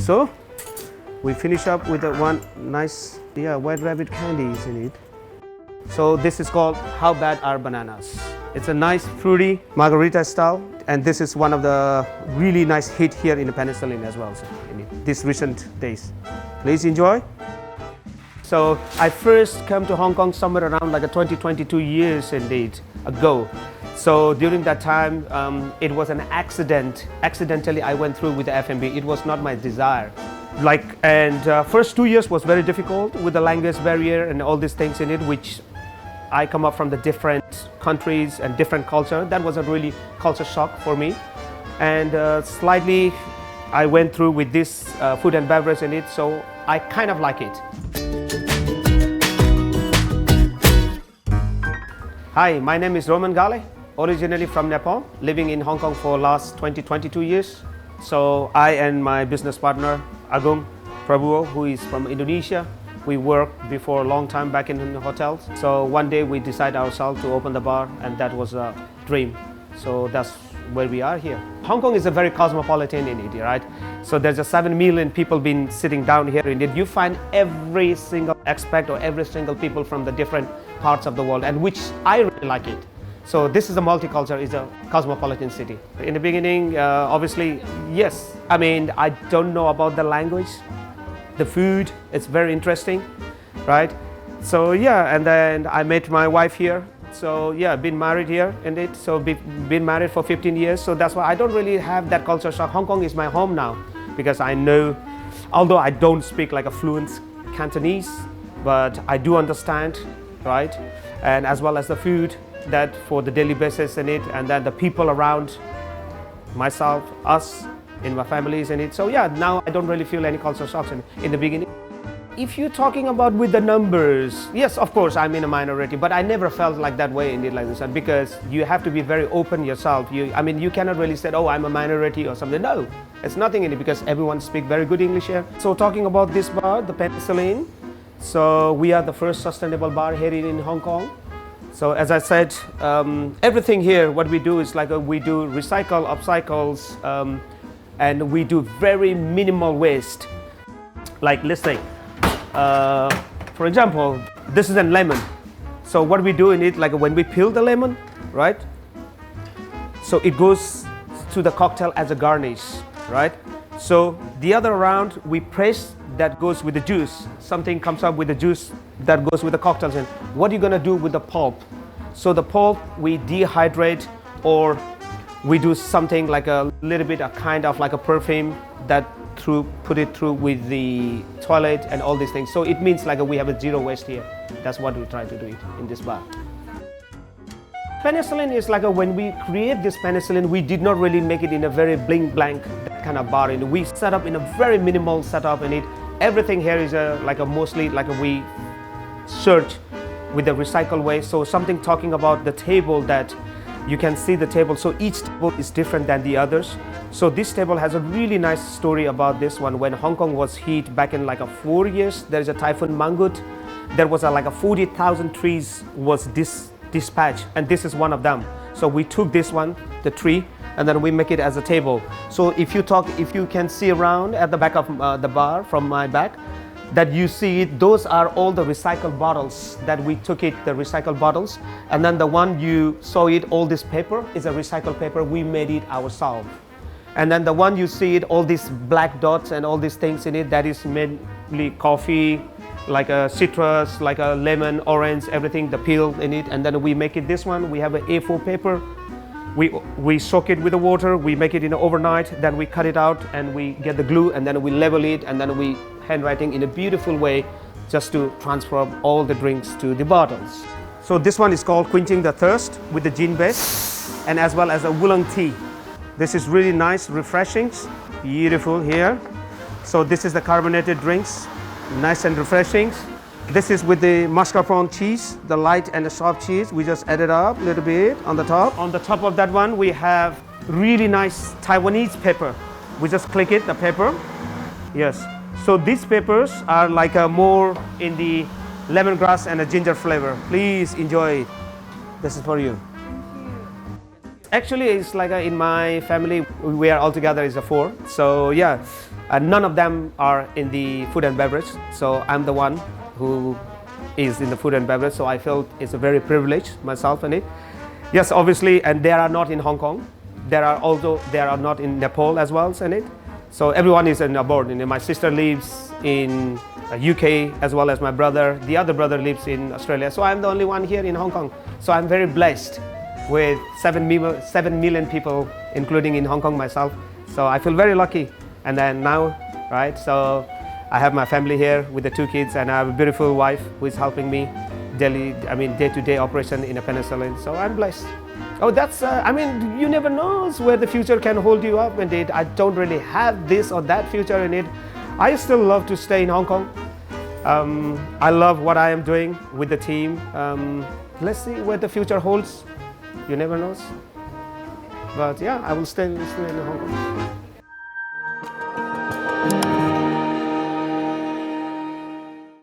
So we finish up with one nice white rabbit candies in it. So this is called How Bad Are Bananas? It's a nice fruity margarita style, and this is one of the really nice hit here in the PENICILLIN as well, so in this recent days. Please enjoy. So I first came to Hong Kong somewhere around like 22 years indeed ago. So during that time, it was an accident. Accidentally, I went through with the F&B. It was not my desire. First 2 years was very difficult with the language barrier and all these things in it, which I come up from the different countries and different culture. That was a really culture shock for me. And slightly, I went through with this food and beverage in it, so I kind of like it. Hi, my name is Roman originally from Nepal, living in Hong Kong for last 22 years. So I and my business partner, Agung Prabowo, who is from Indonesia, we worked before a long time back in the hotels. So one day we decided ourselves to open the bar, and that was a dream. So that's where we are here. Hong Kong is a very cosmopolitan in it, right? So there's 7 million people been sitting down here in it. You find every single aspect or every single people from the different parts of the world, and which I really like it. So this is a multicultural, it's a cosmopolitan city. In the beginning, obviously, yes. I mean, I don't know about the language, the food, it's very interesting, right? So yeah, and then I met my wife here. So yeah, been married here indeed. So been married for 15 years. So that's why I don't really have that culture shock. Hong Kong is my home now because I know, although I don't speak like a fluent Cantonese, but I do understand, right? And as well as the food that for the daily basis in it, and then the people around myself, us, in my families in it. So yeah, now I don't really feel any culture shocks in the beginning. If you're talking about with the numbers, yes, of course, I'm in a minority, but I never felt like that way in it like this, because you have to be very open yourself. I mean, you cannot really say, oh, I'm a minority or something. No, it's nothing in it because everyone speaks very good English here. So talking about this bar, the PENICILLIN, so we are the first sustainable bar here in Hong Kong. So as I said, everything here, what we do is like we do recycle, upcycles, and we do very minimal waste. Like let's say, for example, this is a lemon. So what we do in it, like when we peel the lemon, right? So it goes to the cocktail as a garnish, right? So the other round we press, that goes with the juice. Something comes up with the juice that goes with the cocktails. And what are you gonna do with the pulp? So the pulp we dehydrate, or we do something like a little bit, a kind of like a perfume that put it through with the toilet and all these things. So it means like we have a zero waste here. That's what we try to do it in this bar. PENICILLIN is like when we create this PENICILLIN, we did not really make it in a very bling blank kind of bar. We set up in a very minimal setup in it. Everything here is mostly like we search with the recycle way. So something talking about the table, that you can see the table. So each table is different than the others. So this table has a really nice story about this one. When Hong Kong was hit back in 4 years, there is a typhoon Mangut. There was 40,000 trees was dispatched, and this is one of them. So we took this one, the tree, and then we make it as a table. So if you can see around at the back of the bar from my back, that you see it, those are all the recycled bottles that we took it, the recycled bottles. And then the one you saw it, all this paper is a recycled paper, we made it ourselves. And then the one you see it, all these black dots and all these things in it, that is mainly coffee, like a citrus, like a lemon, orange, everything, the peel in it. And then we make it this one, we have an A4 paper. We soak it with the water, we make it in overnight, then we cut it out and we get the glue, and then we level it, and then we handwriting in a beautiful way just to transfer all the drinks to the bottles. So this one is called Quenching the Thirst with the gin base, and as well as a oolong tea. This is really nice, refreshing, beautiful here. So this is the carbonated drinks, nice and refreshing. This is with the mascarpone cheese, the light and the soft cheese. We just added up a little bit on the top. On the top of that one, we have really nice Taiwanese pepper. We just click it, the pepper. Yes. So these peppers are like more in the lemongrass and a ginger flavor. Please enjoy it. This is for you. Actually, it's like in my family, we are all together as a 4. So yeah, None of them are in the food and beverage, so I'm the one who is in the food and beverage, so I feel it's a very privilege myself in it. Yes, obviously, and they are not in Hong Kong. They are not in Nepal as well in it. So everyone is aboard. My sister lives in UK as well as my brother. The other brother lives in Australia. So I'm the only one here in Hong Kong. So I'm very blessed with 7 million people, including in Hong Kong myself. So I feel very lucky. And then now, right, so I have my family here with the 2 kids, and I have a beautiful wife who is helping me day-to-day operation in a PENICILLIN. So I'm blessed. Oh, that's, you never know where the future can hold you up indeed. I don't really have this or that future in it. I still love to stay in Hong Kong. I love what I am doing with the team. Let's see where the future holds. You never know. But yeah, I will stay in Hong Kong.